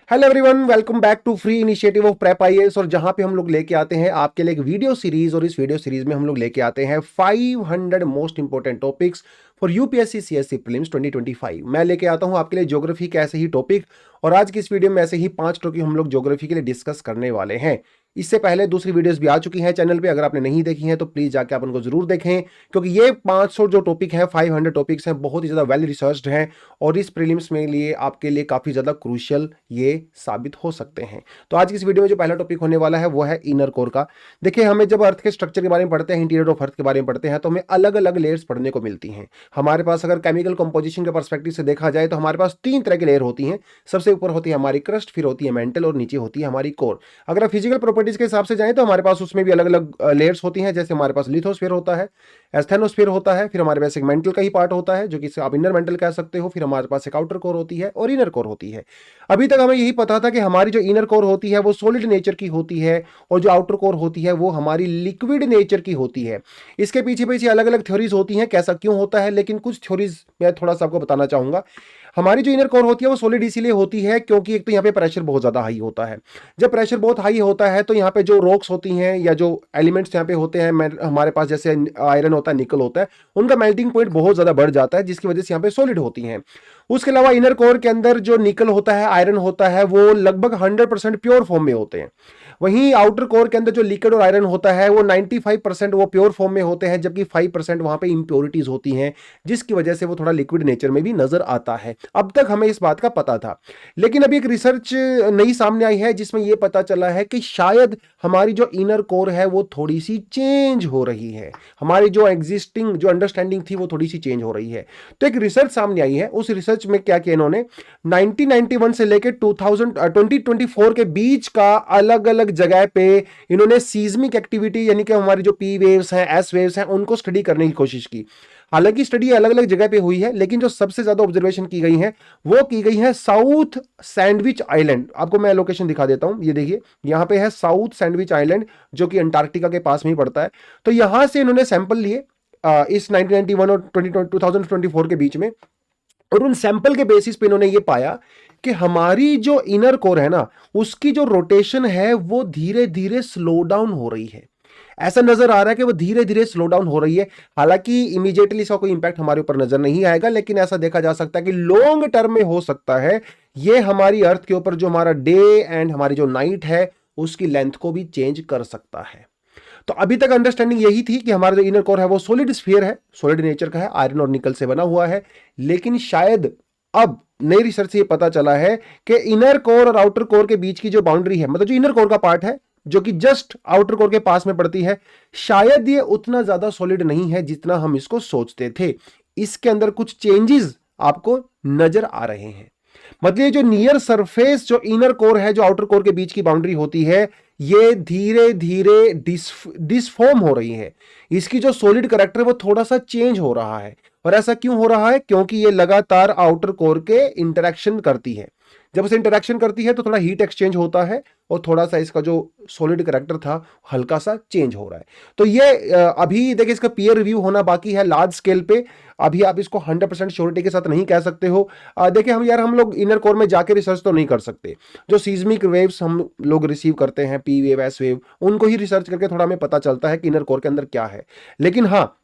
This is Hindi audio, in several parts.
Hello everyone, welcome back to free initiative of prep IAS. और जहां पे हम लोग लेके आते हैं आपके लिए एक वीडियो सीरीज, और इस वीडियो सीरीज में हम लोग लेके आते हैं 500 most important topics for UPSC CSC prelims 2025। मैं लेके आता हूं आपके लिए ज्योग्राफी के ऐसे ही टॉपिक, और आज की इस वीडियो में ऐसे ही 5 टॉपिक हम लोग ज्योग्राफी के लिए डिस्कस करने वाले हैं। इससे पहले दूसरी वीडियोस भी आ चुकी हैं चैनल पे, अगर आपने नहीं देखी हैं तो प्लीज जाके आप उनको जरूर देखें, क्योंकि ये 500 जो टॉपिक है, 500 टॉपिक्स हैं, बहुत ही ज्यादा वेल रिसर्च्ड हैं और इस प्रीलिम्स में लिए आपके लिए काफी ज्यादा क्रूशियल ये साबित हो सकते हैं। तो आज की इस वीडियो में जो पहला टॉपिक होने वाला है वो है इनर कोर का। देखिए, हमें जब अर्थ के स्ट्रक्चर के बारे में पढ़ते हैं, इंटीरियर ऑफ अर्थ के बारे में पढ़ते हैं, तो हमें अलग अलग लेयर्स पढ़ने को मिलती हैं। हमारे पास अगर केमिकल कंपोजिशन के पर्सपेक्टिव से देखा जाए तो हमारे पास 3 तरह की लेयर होती हैं। सबसे ऊपर होती है हमारी क्रस्ट, फिर होती है मेंटल, और नीचे होती है हमारी कोर। अगर फिजिकल प्रॉपर्टीज के हिसाब से जाए तो हमारे पास उसमें भी अलग अलग लेयर्स होती हैं। जैसे हमारे पास लिथोस्फीयर होता है, एस्थेनोस्फीयर होता है, फिर हमारे पास एक मेंटल का ही पार्ट होता है जो कि आप इनर मेंटल कह सकते हो, फिर हमारे पास एक आउटर कोर होती है और इनर कोर होती है। अभी तक हमें यही पता था कि हमारी जो इनर कोर होती है वो सॉलिड नेचर की होती है, और जो आउटर कोर होती है वो हमारी लिक्विड नेचर की होती है। इसके पीछे पीछे अलग अलग थ्योरीज होती हैं कैसा क्यों होता है, लेकिन कुछ थ्योरीज मैं थोड़ा सा आपको बताना चाहूंगा। हमारी जो इनर कोर होती है वो सॉलिड इसीलिए होती है क्योंकि एक तो यहाँ पे प्रेशर बहुत ज्यादा हाई होता है। जब प्रेशर बहुत हाई होता है तो यहाँ पे जो रॉक्स होती हैं या जो एलिमेंट्स यहाँ पे होते हैं, हमारे पास जैसे आयरन होता है, निकल होता है, उनका मेल्टिंग पॉइंट बहुत ज्यादा बढ़ जाता है, जिसकी वजह से यहाँ पे सॉलिड होती हैं। उसके अलावा इनर कोर के अंदर जो निकल होता है, आयरन होता है, वो लगभग 100% प्योर फॉर्म में होते हैं। वहीं आउटर कोर के अंदर जो लिक्विड और आयरन होता है वो 95% वो प्योर फॉर्म में होते हैं, जबकि 5% वहां पे इंप्योरिटीज होती हैं, जिसकी वजह से वो थोड़ा लिक्विड नेचर में भी नजर आता है। अब तक हमें इस बात का पता था, लेकिन अभी एक रिसर्च नई सामने आई है जिसमें यह पता चला है कि शायद हमारी जो इनर कोर है वो थोड़ी सी चेंज हो रही है। हमारी जो एग्जिस्टिंग जो अंडरस्टैंडिंग थी वो थोड़ी सी चेंज हो रही है। तो एक रिसर्च सामने आई है। उस रिसर्च में क्या किया इन्होंने, 1991 से लेकर 2024 के बीच का अलग अलग जगह पे इन्होंने सीज्मिक एक्टिविटी, यानी कि हमारी जो पी वेव्स हैं, एस वेव्स हैं, उनको स्टडी करने की कोशिश की। हालांकि स्टडी अलग अलग जगह पे हुई है, लेकिन जो सबसे ज्यादा ऑब्जर्वेशन की गई है वो की गई है साउथ सैंडविच आइलैंड। आपको मैं लोकेशन दिखा देता हूं, ये देखिए यहां पे है साउथ सैंडविच आइलैंड, जो कि अंटार्कटिका के पास में ही पड़ता है। तो यहां से इन्होंने सैंपल लिए इस 1991 और 2024 के बीच में, और उन सैंपल के बेसिस पे इन्होंने ये पाया कि हमारी जो इनर कोर है ना, उसकी जो रोटेशन है वो धीरे धीरे स्लो डाउन हो रही है। ऐसा नजर आ रहा है कि वो धीरे धीरे स्लो डाउन हो रही है। हालांकि इमीडिएटली इसका कोई इंपैक्ट हमारे ऊपर नजर नहीं आएगा, लेकिन ऐसा देखा जा सकता है कि लॉन्ग टर्म में हो सकता है ये हमारी अर्थ के ऊपर जो हमारा डे एंड हमारी जो नाइट है उसकी लेंथ को भी चेंज कर सकता है। तो अभी तक अंडरस्टैंडिंग यही थी कि हमारा जो इनर कोर है वो सॉलिड स्फीयर है, सॉलिड नेचर का है, आयरन और निकल से बना हुआ है। लेकिन शायद अब नई रिसर्च से ये पता चला है कि इनर कोर और आउटर कोर के बीच की जो बाउंड्री है, मतलब जो इनर कोर का पार्ट है जो कि जस्ट आउटर कोर के पास में पड़ती है, शायद ये उतना ज्यादा सॉलिड नहीं है जितना हम इसको सोचते थे। इसके अंदर कुछ चेंजेस आपको नजर आ रहे हैं। मतलब जो नियर सरफेस जो इनर कोर है, जो आउटर कोर के बीच की बाउंड्री होती है, ये धीरे धीरे डिसफॉर्म हो रही है। इसकी जो सॉलिड करैक्टर वो थोड़ा सा चेंज हो रहा है। और ऐसा क्यों हो रहा है? क्योंकि ये लगातार आउटर कोर के इंटरेक्शन करती है। जब उसे इंटरेक्शन करती है तो थोड़ा हीट एक्सचेंज होता है, और थोड़ा सा इसका जो सॉलिड करैक्टर था हल्का सा चेंज हो रहा है। तो ये अभी देखिए इसका पीयर रिव्यू होना बाकी है लार्ज स्केल पे। अभी आप इसको 100% श्योरिटी के साथ नहीं कह सकते हो। देखिए हम लोग इनर कोर में जाके रिसर्च तो नहीं कर सकते। जो सीज्मिक वेव्स हम लोग रिसीव करते हैं, पी वेव, एस वेव, उनको ही रिसर्च करके थोड़ा हमें पता चलता है कि इनर कोर के अंदर क्या है। लेकिन हाँ,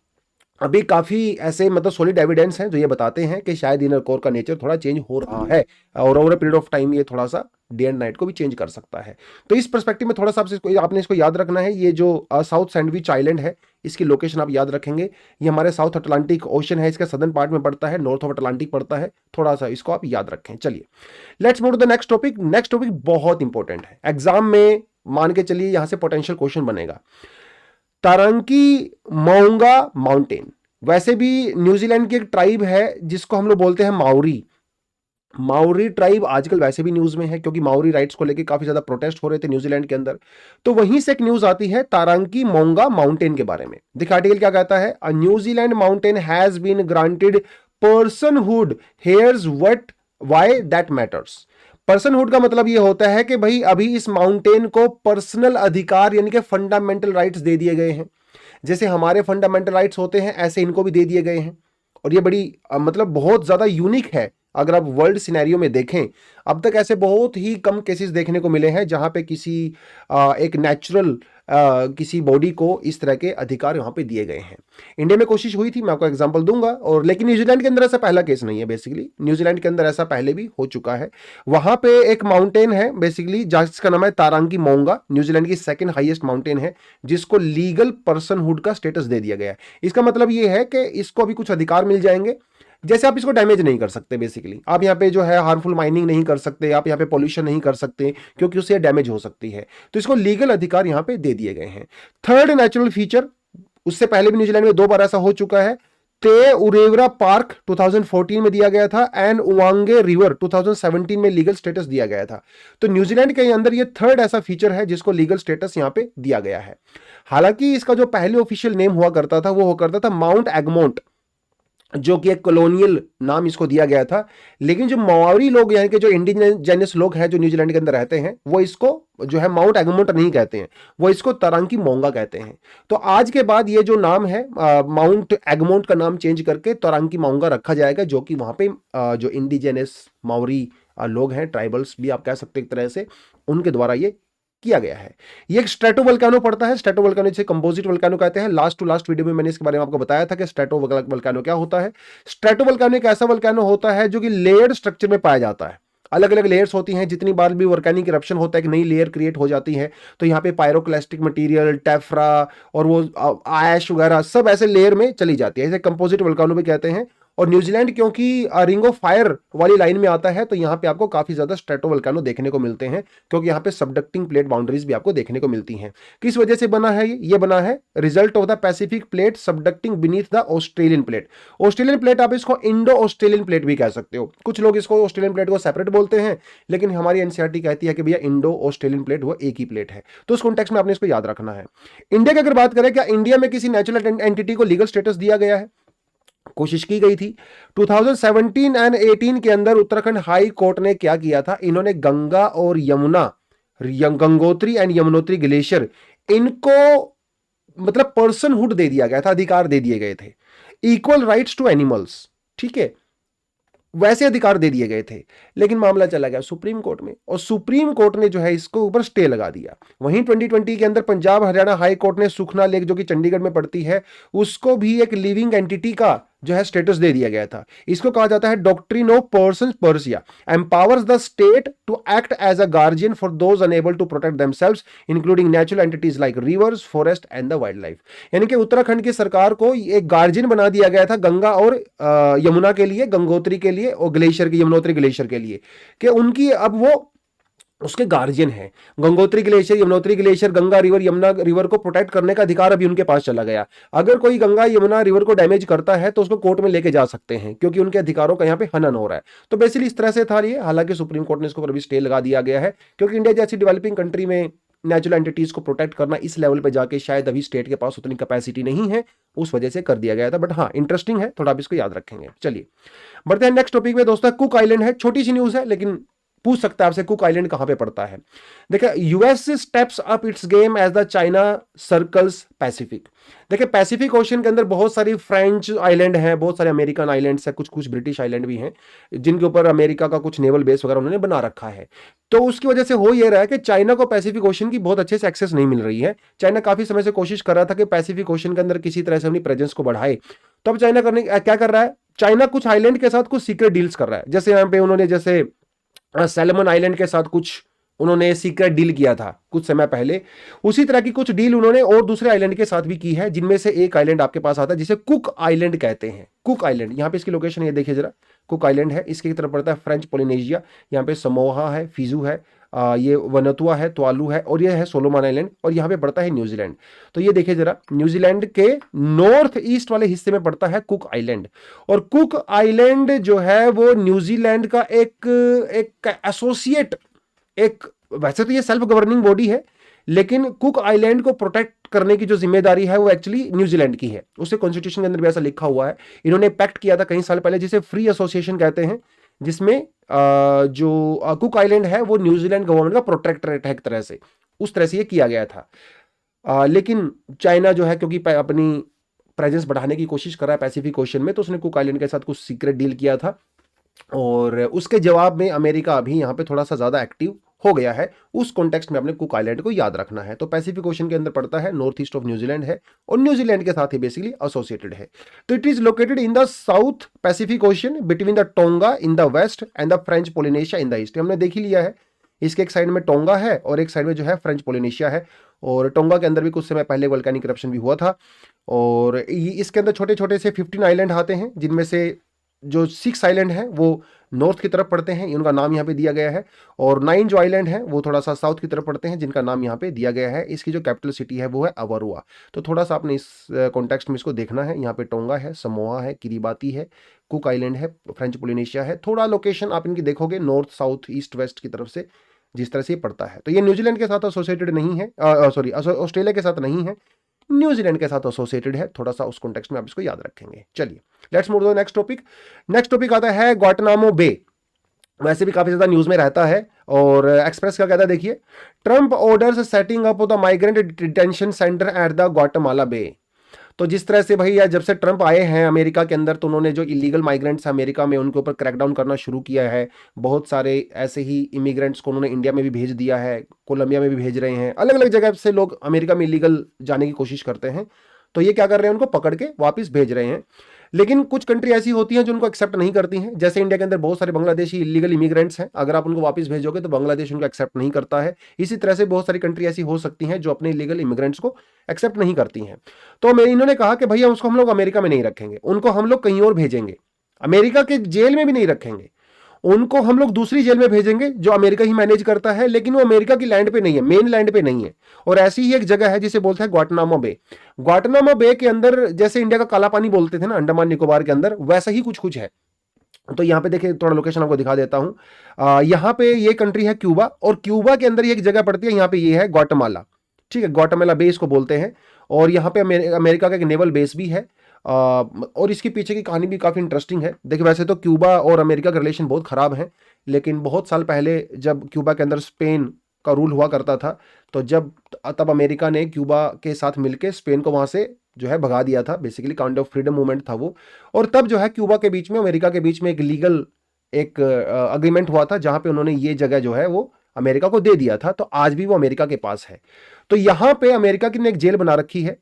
अभी काफी ऐसे मतलब सॉलिड एविडेंस हैं जो ये बताते हैं कि शायद इनर कोर का नेचर थोड़ा चेंज हो रहा है, और over a period of time ये थोड़ा सा डे एंड नाइट को भी चेंज कर सकता है। तो इस पर्सपेक्टिव में थोड़ा सा आपने इसको याद रखना है। ये जो साउथ सैंडविच आइलैंड है, इसकी लोकेशन आप याद रखेंगे। ये हमारे साउथ अटलांटिक ओशन है, इसका सदर्न पार्ट में पड़ता है, नॉर्थ ऑफ अटलांटिक पड़ता है। थोड़ा सा इसको आप याद रखें। चलिए let's move to the next topic. Next topic बहुत इंपॉर्टेंट है, एग्जाम में मान के चलिए यहां से पोटेंशियल क्वेश्चन बनेगा। तारंकी मोंगा माउंटेन, वैसे भी न्यूजीलैंड की एक ट्राइब है जिसको हम लोग बोलते हैं माओरी। माओरी ट्राइब आजकल वैसे भी न्यूज में है, क्योंकि माओरी राइट्स को लेकर काफी ज्यादा प्रोटेस्ट हो रहे थे न्यूजीलैंड के अंदर। तो वहीं से एक न्यूज आती है तारंकी मोंगा माउंटेन के बारे में। देखिए आर्टिकल क्या कहता है, a New Zealand mountain has been granted personhood here's what why that matters. Personhood का मतलब यह होता है कि भाई अभी इस माउंटेन को पर्सनल अधिकार यानी कि फंडामेंटल राइट्स दे दिए गए हैं। जैसे हमारे फंडामेंटल राइट्स होते हैं ऐसे इनको भी दे दिए गए हैं। और ये बड़ी मतलब बहुत ज्यादा यूनिक है अगर आप वर्ल्ड सिनेरियो में देखें, अब तक ऐसे बहुत ही कम केसेस देखने को मिले हैं जहां पे किसी एक नेचुरल किसी बॉडी को इस तरह के अधिकार यहां पे दिए गए हैं। इंडिया में कोशिश हुई थी, मैं आपको एग्जांपल दूंगा, और लेकिन न्यूजीलैंड के अंदर ऐसा पहला केस नहीं है। बेसिकली न्यूजीलैंड के अंदर ऐसा पहले भी हो चुका है। वहां पे एक माउंटेन है बेसिकली जिसका नाम है तारांगी मोंगा, न्यूजीलैंड की सेकंड हाईएस्ट माउंटेन है, जिसको लीगल पर्सनहुड का स्टेटस दे दिया गया है। इसका मतलब ये है कि इसको अभी कुछ अधिकार मिल जाएंगे, जैसे आप इसको डैमेज नहीं कर सकते। बेसिकली आप यहाँ पे जो है हार्मफुल माइनिंग नहीं कर सकते, आप यहाँ पे पॉल्यूशन नहीं कर सकते, क्योंकि उससे डैमेज हो सकती है। तो इसको लीगल अधिकार यहाँ पे दे दिए गए हैं। थर्ड नेचुरल फीचर, उससे पहले भी न्यूजीलैंड में 2 बार ऐसा हो चुका है। ते उरेवरा पार्क 2014 में दिया गया था एंड उवांगे रिवर 2017 में लीगल स्टेटस दिया गया था। तो न्यूजीलैंड के अंदर ये थर्ड ऐसा फीचर है जिसको लीगल स्टेटस यहां पे दिया गया है। हालांकि इसका जो पहले ऑफिशियल नेम हुआ करता था वो हुआ करता था माउंट एगमोंट, जो कि एक कॉलोनियल नाम इसको दिया गया था। लेकिन जो माओरी लोग यानी कि जो इंडिजिनस लोग हैं जो न्यूजीलैंड के अंदर रहते हैं, वो इसको जो है माउंट एगमोंट नहीं कहते हैं, वो इसको तरांकी मोंगा कहते हैं। तो आज के बाद ये जो नाम है माउंट एगमोंट का नाम चेंज करके तरांकी मोंगा रखा जाएगा, जो कि वहां पे जो इंडिजिनस माओरी लोग हैं, ट्राइबल्स भी आप कह सकते एक तरह से, उनके द्वारा ये किया गया है। ये एक स्ट्रेटो वल्केनो पड़ता है। स्ट्रेटो वल्केनो जिसे कंपोजिट वल्केनो कहते हैं। लास्ट टू लास्ट वीडियो में मैंने इसके बारे में आपको बताया था कि स्ट्रेटो वल्केनो क्या होता है। स्ट्रेटो वल्केनो एक ऐसा वल्केनो होता है जो कि लेयर्ड स्ट्रक्चर में पाया जाता है। अलग अलग लेयर्स होती हैं। जितनी बार भी वोल्केनिक इरप्शन होता है, एक नई लेयर क्रिएट हो जाती है। तो यहाँ पे पायरोक्लास्टिक मटेरियल, टेफ्रा और वो ऐश वगैरह सब ऐसे लेयर में चली जाती है। इसे कंपोजिट वल्केनो भी कहते हैं। और न्यूजीलैंड क्योंकि रिंग ऑफ फायर वाली लाइन में आता है, तो यहाँ पे आपको काफी ज्यादा स्ट्रेटो वल्केनो देखने को मिलते हैं, क्योंकि यहाँ पे सबडक्टिंग प्लेट बाउंड्रीज भी आपको देखने को मिलती हैं। किस वजह से बना है ये बना है result of the Pacific plate subducting beneath the Australian plate. Australian plate आप इसको इंडो ऑस्ट्रेलियन प्लेट भी कह सकते हो। कुछ लोग इसको ऑस्ट्रेलियन प्लेट को सेपरेट बोलते हैं, लेकिन हमारी एनसीईआरटी कहती है कि भैया इंडो ऑस्ट्रेलियन प्लेट वो एक ही प्लेट है। तो उस कॉन्टेक्स्ट में आपने इसको याद रखना है। इंडिया की अगर बात करें, क्या इंडिया में किसी नेचुरल एंटिटी को लीगल स्टेटस दिया गया है? कोशिश की गई थी। 2017 एंड 18 के अंदर उत्तराखंड हाई कोर्ट ने क्या किया था, इन्होंने गंगा और यमुना, गंगोत्री एंड यमुनोत्री ग्लेशियर, इनको मतलब पर्सनहुड दे दिया गया था, अधिकार दे दिए गए थे। इक्वल राइट्स टू एनिमल्स, ठीक है, वैसे अधिकार दे दिए गए थे। लेकिन मामला चला गया सुप्रीम कोर्ट में, और सुप्रीम कोर्ट ने जो है इसको ऊपर स्टे लगा दिया। वहीं 2020 के अंदर पंजाब हरियाणा हाई कोर्ट ने सुखना लेक, जो कि चंडीगढ़ में पड़ती है, उसको भी एक लिविंग एंटिटी का जो है स्टेटस दे दिया गया था। इसको कहा जाता है डॉक्ट्रिन ऑफ पर्सन्स पर्सिया, empowers the state to act as a guardian for those unable to protect themselves including natural entities like rivers, forest and the wildlife. यानी कि उत्तराखंड की सरकार को एक गार्जियन बना दिया गया था गंगा और यमुना के लिए, गंगोत्री के लिए और ग्लेशियर के, यमुनोत्री ग्लेशियर के लिए, कि उनकी अब वो उसके गार्जियन है। Gangotri glacier, Yamunotri glacier, Ganga river, Yamuna river को प्रोटेक्ट करने का अधिकार अभी उनके पास चला गया। अगर कोई गंगा यमुना रिवर को डैमेज करता है तो उसको कोर्ट में लेके जा सकते हैं, क्योंकि उनके अधिकारों का यहाँ पे हनन हो रहा है। तो बेसिकली इस तरह से था ये। हालांकि सुप्रीम कोर्ट ने इसको अभी स्टे लगा दिया गया है, क्योंकि इंडिया जैसी डेवलपिंग कंट्री में नेचुरल एंटिटीज को प्रोटेक्ट करना इस लेवल पे जाके शायद अभी स्टेट के पास उतनी कैपेसिटी नहीं है, उस वजह से कर दिया गया था। बट हाँ, इंटरेस्टिंग है, थोड़ा आप इसको याद रखेंगे। चलिए बढ़ते हैं नेक्स्ट टॉपिक में दोस्तों। कुक आइलैंड है, छोटी सी न्यूज है, लेकिन पूछ सकता है आपसे कुक आइलैंड कहां पे पड़ता है। देखिए, US steps up its game as the China circles Pacific. देखिए, पैसिफिक ओशन के अंदर बहुत सारी फ्रेंच आइलैंड हैं, बहुत सारे अमेरिकन आइलैंड्स हैं, कुछ कुछ ब्रिटिश आइलैंड भी हैं, जिनके ऊपर अमेरिका का कुछ नेवल बेस वगैरह उन्होंने बना रखा है। तो उसकी वजह से हो ये रहा है कि चाइना को पैसिफिक ओशन की बहुत अच्छे से एक्सेस नहीं मिल रही है। चाइना काफी समय से कोशिश कर रहा था कि पैसिफिक ओशन के अंदर किसी तरह से अपनी प्रेजेंस को बढ़ाए। तो अब चाइना क्या कर रहा है, चाइना कुछ आइलैंड के साथ कुछ सीक्रेट डील्स कर रहा है। जैसे यहाँ पे उन्होंने जैसे सैलमन आइलैंड के साथ कुछ उन्होंने सीक्रेट डील किया था कुछ समय पहले, उसी तरह की कुछ डील उन्होंने और दूसरे आइलैंड के साथ भी की है, जिनमें से एक आइलैंड आपके पास आता है जिसे कुक आइलैंड कहते हैं। कुक आइलैंड, यहाँ पे इसकी लोकेशन ये देखिए जरा, कुक आइलैंड है, इसकी तरफ पड़ता है फ्रेंच पोलिनेशिया। यहाँ पे समोहा है, फिजू है, ये वनतुआ है, तुआलू है, और ये है सोलोमन आइलैंड, और यहाँ पे पड़ता है न्यूजीलैंड। तो ये देखिए जरा, न्यूजीलैंड के नॉर्थ ईस्ट वाले हिस्से में पड़ता है कुक आइलैंड। और कुक आइलैंड जो है वो न्यूजीलैंड का एक एसोसिएट, एक, वैसे तो ये सेल्फ गवर्निंग बॉडी है, लेकिन कुक आइलैंड को प्रोटेक्ट करने की जो जिम्मेदारी है वो एक्चुअली न्यूजीलैंड की है। उससे कॉन्स्टिट्यूशन के अंदर भी ऐसा लिखा हुआ है। इन्होंने पैक्ट किया था कई साल पहले, जिसे फ्री एसोसिएशन कहते हैं, जिसमें जो कुक आइलैंड है वो न्यूजीलैंड गवर्नमेंट का प्रोटेक्टरेट है एक तरह से, उस तरह से ये किया गया था। लेकिन चाइना जो है, क्योंकि अपनी प्रेजेंस बढ़ाने की कोशिश कर रहा है पैसिफिक ओशन में, तो उसने कुक आइलैंड के साथ कुछ सीक्रेट डील किया था, और उसके जवाब में अमेरिका अभी यहाँ पे थोड़ा सा ज़्यादा एक्टिव हो गया है। उस कॉन्टेक्स्ट में अपने कुक आइलैंड को याद रखना है। तो पैसिफिक ओशन के अंदर पड़ता है, नॉर्थ ईस्ट ऑफ न्यूजीलैंड है और न्यूजीलैंड के साथ ही बेसिकली एसोसिएटेड है। तो it is located in the South Pacific Ocean between the Tonga in the west and the French Polynesia in the east. हमने देख ही लिया है, इसके एक साइड में टोंगा है और एक साइड में जो है फ्रेंच पोलिनेशिया है। और टोंगा के अंदर भी कुछ समय पहले वोल्केनिक इरप्शन भी हुआ था। और इसके अंदर छोटे छोटे से 15 आइलैंड आते हैं, जिनमें से जो 6 आइलैंड हैं वो नॉर्थ की तरफ पड़ते हैं, उनका नाम यहाँ पे दिया गया है। और 9 जो आइलैंड हैं वो थोड़ा सा साउथ की तरफ पड़ते हैं, जिनका नाम यहाँ पे दिया गया है। इसकी जो कैपिटल सिटी है वो है अवारुआ। तो थोड़ा सा आपने इस कॉन्टेक्स्ट में इसको देखना है। यहाँ पे टोंगा है, समोआ है, किरिबाती है, कुक आइलैंड है, फ्रेंच पोलिनेशिया है। थोड़ा लोकेशन आप इनकी देखोगे नॉर्थ साउथ ईस्ट वेस्ट की तरफ से जिस तरह से ये पड़ता है। तो ये न्यूजीलैंड के साथ एसोसिएटेड नहीं है, सॉरी ऑस्ट्रेलिया के साथ नहीं है, न्यूजीलैंड के साथ एसोसिएटेड है। थोड़ा सा उस कॉन्टेक्स्ट में आप इसको याद रखेंगे। चलिए let's move to the next topic. Next topic आता है ग्वाटेनामो बे। वैसे भी काफी ज्यादा न्यूज में रहता है। और एक्सप्रेस क्या कहता है, देखिए, Trump orders setting up the migrant detention centre at the Guantanamo Bay. तो जिस तरह से भैया जब से ट्रंप आए हैं अमेरिका के अंदर, तो उन्होंने जो इलीगल माइग्रेंट्स अमेरिका में उनके ऊपर क्रैकडाउन करना शुरू किया है। बहुत सारे ऐसे ही इमिग्रेंट्स को उन्होंने इंडिया में भी भेज दिया है, कोलंबिया में भी भेज रहे हैं। अलग अलग जगह से लोग अमेरिका में इलीगल जाने की कोशिश करते हैं। तो ये क्या कर रहे हैं, उनको पकड़ के वापस भेज रहे हैं। लेकिन कुछ कंट्री ऐसी होती हैं जो उनको एक्सेप्ट नहीं करती हैं। जैसे इंडिया के अंदर बहुत सारे बांग्लादेशी इलीगल इमिग्रेंट्स हैं, अगर आप उनको वापस भेजोगे तो बांग्लादेश उनको एक्सेप्ट नहीं करता है। इसी तरह से बहुत सारी कंट्री ऐसी हो सकती हैं जो अपने इलीगल इमिग्रेंट्स को एक्सेप्ट नहीं करती हैं। तो इन्होंने कहा कि भैया उसको हम लोग अमेरिका में नहीं रखेंगे, उनको हम लोग कहीं और भेजेंगे। अमेरिका के जेल में भी नहीं रखेंगे, उनको हम लोग दूसरी जेल में भेजेंगे जो अमेरिका ही मैनेज करता है, लेकिन वो अमेरिका की लैंड पे नहीं है, मेन लैंड पे नहीं है। और ऐसी ही एक जगह है जिसे बोलते हैं ग्वाटेनामो बे। ग्वाटेनामो बे के अंदर जैसे इंडिया का काला पानी बोलते थे ना अंडमान निकोबार के अंदर, वैसा ही कुछ कुछ है। तो यहाँ पे देखिए थोड़ा लोकेशन आपको दिखा देता हूं। यहाँ पे ये कंट्री है क्यूबा, और क्यूबा के अंदर ये एक जगह पड़ती है, यहाँ पे ये है ग्वाटेमाला। ठीक है, ग्वाटेमाला बेस को बोलते हैं। और यहाँ पे अमेरिका का एक नेवल बेस भी है। और इसके पीछे की कहानी भी काफ़ी इंटरेस्टिंग है। देखिए वैसे तो क्यूबा और अमेरिका के रिलेशन बहुत ख़राब हैं, लेकिन बहुत साल पहले जब क्यूबा के अंदर स्पेन का रूल हुआ करता था, तो तब अमेरिका ने क्यूबा के साथ मिलकर स्पेन को वहाँ से जो है भगा दिया था। Basically kind of freedom movement था वो। और तब जो है क्यूबा के बीच में अमेरिका के बीच में एक लीगल एक अग्रीमेंट हुआ था, जहाँ पे उन्होंने ये जगह जो है वो अमेरिका को दे दिया था। तो आज भी वो अमेरिका के पास है। तो यहाँ पे अमेरिका की ने एक जेल बना रखी है,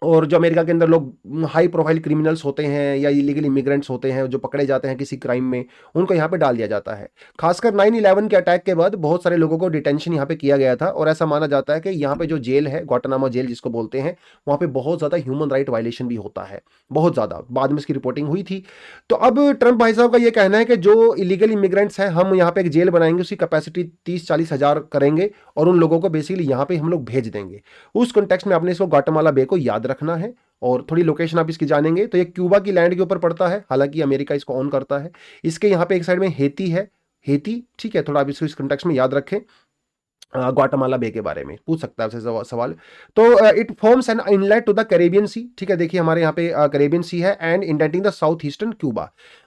और जो अमेरिका के अंदर लोग हाई प्रोफाइल क्रिमिनल्स होते हैं या इलीगल इमिग्रेंट्स होते हैं जो पकड़े जाते हैं किसी क्राइम में, उनको यहाँ पे डाल दिया जाता है। खासकर 9/11 के अटैक के बाद बहुत सारे लोगों को डिटेंशन यहाँ पे किया गया था। और ऐसा माना जाता है कि यहाँ पे जो जेल है, ग्वाटेनामो जेल जिसको बोलते हैं, वहाँ पे बहुत ज़्यादा ह्यूमन राइट वायलेशन भी होता है, बहुत ज़्यादा। बाद में इसकी रिपोर्टिंग हुई थी। तो अब ट्रंप भाई साहब का ये कहना है कि जो इलीगल इमिग्रेंट्स हैं, हम यहाँ पे एक जेल बनाएंगे, उसकी कैपेसिटी 30-40 हज़ार करेंगे और उन लोगों को बेसिकली यहाँ पे हम लोग भेज देंगे। उस कॉन्टेक्स्ट में आपने इसको ग्वाटेमाला बे को याद रखना है। और थोड़ी लोकेशन आप इसकी जानेंगे तो ये क्यूबा की लैंड के ऊपर पड़ता है, हालांकि अमेरिका इसको ऑन करता है। इसके यहाँ पे एक साइड में हेती है, हेती। ठीक है, थोड़ा आप इसको इस कॉन्टेक्स्ट में याद रखें। ग्वाटेमाला बे के बारे में पूछ सकता है आपसे सवाल। तो it forms an inlet to the Caribbean Sea. ठीक है, देखिए हमारे यहाँ पे कैरेबियन सी है and indenting the south eastern Cuba.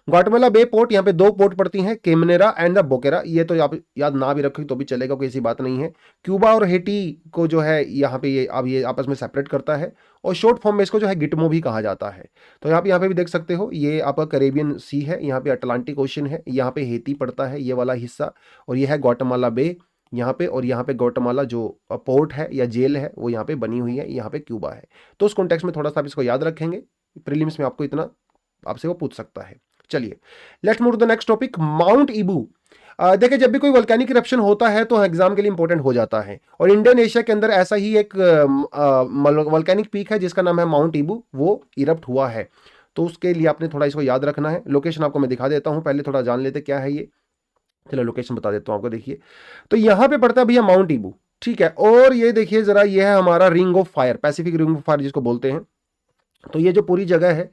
Guantanamo Bay port, यहाँ पे 2 पोर्ट पड़ती हैं, केमनेरा एंड द बोकेरा। ये तो आप याद ना भी रखें तो भी चलेगा, कोई ऐसी बात नहीं है। क्यूबा और हेटी को जो है यहाँ पे ये आपस में सेपरेट करता है। और शॉर्ट फॉर्म में इसको जो है गिटमो भी कहा जाता है। तो यहाँ पे भी देख सकते हो, ये आपका कैरेबियन सी है, यहाँ पे अटलांटिक ओशन है, यहाँ पे हेती पड़ता है ये वाला हिस्सा, और ये है ग्वाटेमाला बे यहाँ पे। और यहाँ पे ग्वाटेमाला जो पोर्ट है या जेल है वो यहाँ पे बनी हुई है, यहाँ पे क्यूबा है। तो उस कॉन्टेक्स्ट में थोड़ा सा आप इसको याद रखेंगे, प्रीलिम्स में आपको इतना आपसे वो पूछ सकता है। चलिए let's move to the next topic, Mount Ibu. देखिए जब भी कोई वोल्केनिक इरप्शन होता है तो एग्जाम के लिए इंपॉर्टेंट हो जाता है। और इंडोनेशिया के अंदर ऐसा ही एक वोल्केनिक पीक है जिसका नाम है माउंट ईबू, वो इरप्ट हुआ है। तो उसके लिए आपने थोड़ा इसको याद रखना है। लोकेशन आपको मैं दिखा देता हूँ, पहले थोड़ा जान लेते क्या है ये। चलो लोकेशन बता देता हूँ आपको, देखिए तो यहाँ पे पड़ता है भैया माउंट ईबू। ठीक है, और ये देखिए जरा, ये है हमारा ring of fire, Pacific ring of fire जिसको बोलते हैं। तो ये जो पूरी जगह है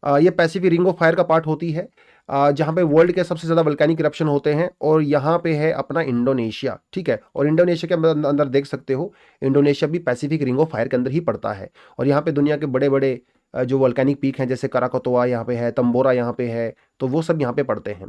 ये पैसिफिक रिंग ऑफ फायर का पार्ट होती है, जहाँ पे वर्ल्ड के सबसे ज़्यादा वोल्केनिक इरप्शन होते हैं। और यहाँ पे है अपना इंडोनेशिया। ठीक है, और इंडोनेशिया के अंदर देख सकते हो, इंडोनेशिया भी पैसिफिक रिंग ऑफ फायर के अंदर ही पड़ता है। और यहाँ पे दुनिया के बड़े बड़े जो वोल्केनिक पीक हैं, जैसे कराकोतोआ यहाँ पे है, तंबोरा यहाँ पे है, तो वो सब यहाँ पे पड़ते हैं।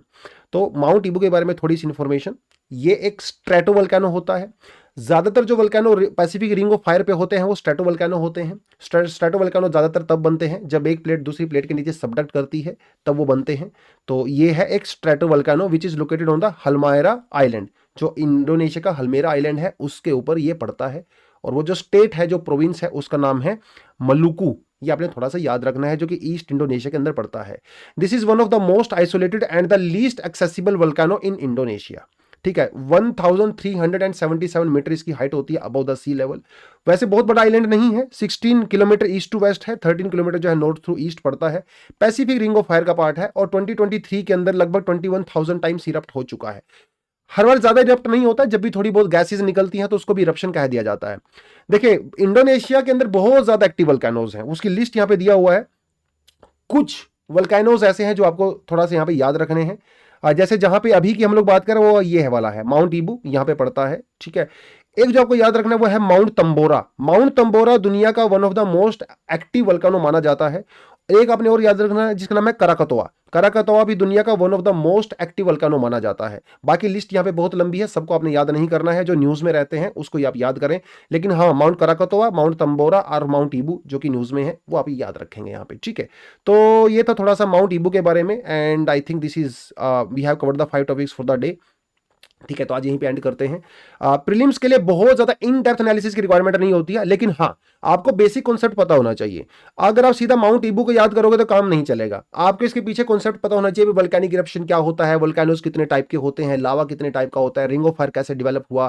तो माउंट ईबू के बारे में थोड़ी सी इन्फॉर्मेशन, ये एक स्ट्रेटोवोल्केनो होता है। ज्यादातर जो volcano Pacific ring of fire पे होते हैं वो स्ट्रेटोवल्केनो होते हैं। स्ट्रेटोवल्केनो ज्यादातर तब बनते हैं जब एक प्लेट दूसरी प्लेट के नीचे सबडक्ट करती है, तब वो बनते हैं। तो ये है एक stratovolcano which is located on the Halmahera island, जो इंडोनेशिया का हलमेरा आइलैंड है उसके ऊपर ये पड़ता है। और वो जो स्टेट है, जो प्रोविंस है, उसका नाम है मलुकू। ये आपने थोड़ा सा याद रखना है, जो कि ईस्ट इंडोनेशिया के अंदर पड़ता है। This is one of the most isolated and the least accessible volcano in Indonesia. ठीक है, 1377 मीटर इसकी हाइट होती है अबव द सी लेवल। वैसे बहुत बड़ा आइलैंड नहीं है, 16 किलोमीटर ईस्ट टू वेस्ट है, 13 किलोमीटर जो है नॉर्थ थ्रू ईस्ट पड़ता है। पैसिफिक रिंग ऑफ फायर का पार्ट है और 2023 के अंदर लगभग 21,000 टाइम्स इरप्ट हो चुका है। हर बार ज्यादा इरप्ट नहीं होता, जब भी थोड़ी बहुत गैसेज निकलती हैं तो उसको भी इरप्शन कह दिया जाता है। देखिए, इंडोनेशिया के अंदर बहुत ज्यादा एक्टिव वल्केनोज हैं, उसकी लिस्ट यहां पे दिया हुआ है। कुछ वल्केनोज ऐसे हैं जो आपको थोड़ा सा यहां पे याद रखने हैं। जैसे जहां पे अभी की हम लोग बात करें वो ये है वाला है, माउंट ईबू यहां पे पड़ता है। ठीक है, एक जो आपको याद रखना है वो है माउंट तंबोरा। माउंट तंबोरा दुनिया का one of the most active volcano माना जाता है। एक आपने और याद रखना है जिसका नाम है कराकतोआ। कराकतोआ भी दुनिया का one of the most active volcano माना जाता है। बाकी लिस्ट यहाँ पे बहुत लंबी है, सबको आपने याद नहीं करना है, जो न्यूज में रहते हैं उसको आप याद करें। लेकिन हाँ, माउंट कराकतोआ, माउंट तंबोरा और माउंट ईबू जो कि न्यूज में है वो आप याद रखेंगे यहाँ पे। ठीक है, तो ये था थोड़ा सा माउंट ईबू के बारे में। And I think this is we have covered the 5 topics for the day. ठीक है, तो आज यहीं पे एंड करते हैं। प्रीलिम्स के लिए बहुत ज्यादा इन डेप्थ एनालिसिस की रिक्वायरमेंट नहीं होती है, लेकिन हाँ, आपको बेसिक कॉन्सेप्ट पता होना चाहिए। अगर आप सीधा माउंट ईबू को याद करोगे तो काम नहीं चलेगा, आपको इसके पीछे कॉन्सेप्ट पता होना चाहिए। वोल्केनिक इरप्शन क्या होता है, वोल्केनोज कितने टाइप के होते हैं, लावा कितने टाइप का होता है, रिंग ऑफ फायर कैसे डेवलप हुआ,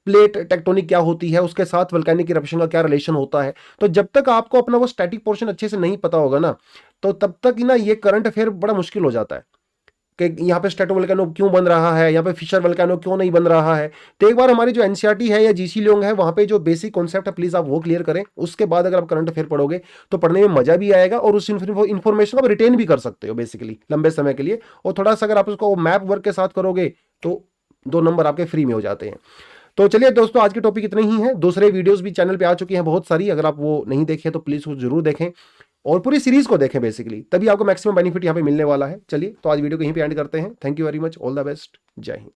प्लेट टेक्टोनिक क्या होती है, उसके साथ वोल्केनिक इरप्शन का क्या रिलेशन होता है। तो जब तक आपको अपना वो स्टैटिक पोर्शन अच्छे से नहीं पता होगा ना, तो तब तक ना ये करंट अफेयर बड़ा मुश्किल हो जाता है कि यहाँ पे स्ट्रेटोवोल्केनो क्यों बन रहा है, यहाँ पे फिशर वोल्केनो क्यों नहीं बन रहा है। तो एक बार हमारी जो एनसीईआरटी है या जीसी लोग है, वहाँ पे जो बेसिक कॉन्सेप्ट है प्लीज आप वो क्लियर करें। उसके बाद अगर आप करंट अफेयर पढ़ोगे तो पढ़ने में मजा भी आएगा और उस इन्फॉर्मेशन को आप रिटेन भी कर सकते हो बेसिकली लंबे समय के लिए। और थोड़ा सा अगर आप उसको मैप वर्क के साथ करोगे तो 2 नंबर आपके फ्री में हो जाते हैं। तो चलिए दोस्तों, आज के टॉपिक इतने ही हैं। दूसरे वीडियोस भी चैनल पे आ चुकी हैं बहुत सारी, अगर आप वो नहीं देखे तो प्लीज वो जरूर देखें और पूरी सीरीज को देखें बेसिकली, तभी आपको मैक्सिमम बेनिफिट यहाँ पे मिलने वाला है। चलिए, तो आज वीडियो को यहीं पे एंड करते हैं। Thank you very much, all the best, जय हिंद।